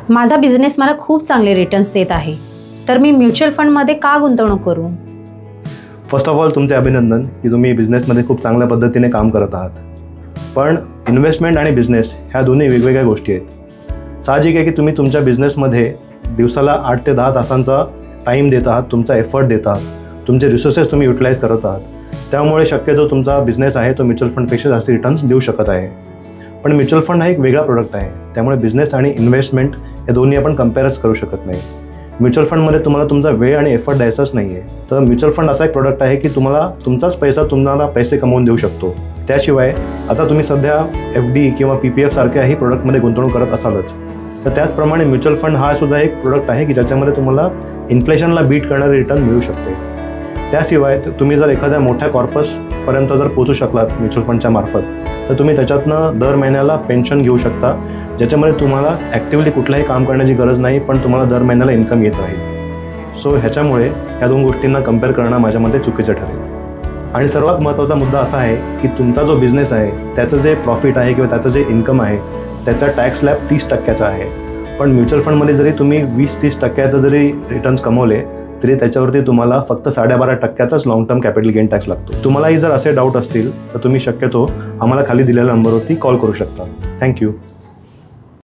माझा बिझनेस मला खूप चांगले रिटर्न्स देत आहे, तर मी म्युच्युअल फंडमध्ये का गुंतवणूक करू? फर्स्ट ऑफ ऑल तुमचे अभिनंदन की तुम्ही बिझनेसमध्ये खूप चांगल्या पद्धतीने काम करत आहात. पण इन्व्हेस्टमेंट आणि बिझनेस ह्या दोन्ही वेगवेगळ्या गोष्टी आहेत. साहजिक आहे की तुम्ही तुमच्या बिझनेसमध्ये दिवसाला 8 ते 10 तासांचा टाईम देत आहात, तुमचा एफर्ट देत आहात, तुमचे रिसोर्सेस तुम्ही युटिलाइज करत आहात. त्यामुळे शक्यतो तुमचा बिझनेस आहे तो म्युच्युअल फंडपेक्षा जास्त रिटर्न्स देऊ शकत आहे. पण म्युच्युअल फंड हा एक वेगळा प्रोडक्ट आहे, त्यामुळे बिझनेस आणि इन्व्हेस्टमेंट हे दोन्ही आपण कम्पेअरच करू शकत नाही. म्युच्युअल फंडमध्ये तुम्हाला तुमचा वेळ आणि एफर्ट द्यायचाच नाही आहे. तर म्युच्युअल फंड असा एक प्रोडक्ट आहे की तुम्हाला तुमचाच पैसा तुम्हाला पैसे कमवून देऊ शकतो. त्याशिवाय आता तुम्ही सध्या FD किंवा PPF सारख्याही प्रोडक्टमध्ये गुंतवणूक करत असालच, तर त्याचप्रमाणे म्युच्युअल फंड हा सुद्धा एक प्रोडक्ट आहे की ज्याच्यामध्ये तुम्हाला इन्फ्लेशनला बीट करणारे रिटर्न मिळू शकते. त्याशिवाय तुम्ही जर एखाद्या मोठ्या कॉर्पसपर्यंत जर पोहोचू शकलात म्युच्युअल फंडच्या मार्फत, तर तुम्ही त्याच्यातनं दर महिन्याला पेन्शन घेऊ शकता, ज्याच्यामध्ये तुम्हाला ॲक्टिव्हली कुठलंही काम करण्याची गरज नाही, पण तुम्हाला दर महिन्याला इन्कम येत राहील. सो ह्याच्यामुळे ह्या दोन गोष्टींना कंपेअर करणं माझ्या मते चुकीचं ठरेल. आणि सर्वात महत्त्वाचा मुद्दा असा आहे की तुमचा जो बिझनेस आहे त्याचं जे प्रॉफिट आहे किंवा त्याचं जे इन्कम आहे त्याचा टॅक्स स्लॅब 30% आहे. पण म्युच्युअल फंडमध्ये जरी तुम्ही 20-30% जरी रिटर्न्स कमवले तरी त्याच्यावरती तुम्हाला फक्त 12.5%च long term capital gain tax लागतो. तुम्हालाही जर असे डाऊट असतील तर तुम्ही शक्यतो आम्हाला खाली दिलेल्या नंबरवरती कॉल करू शकता. थँक्यू.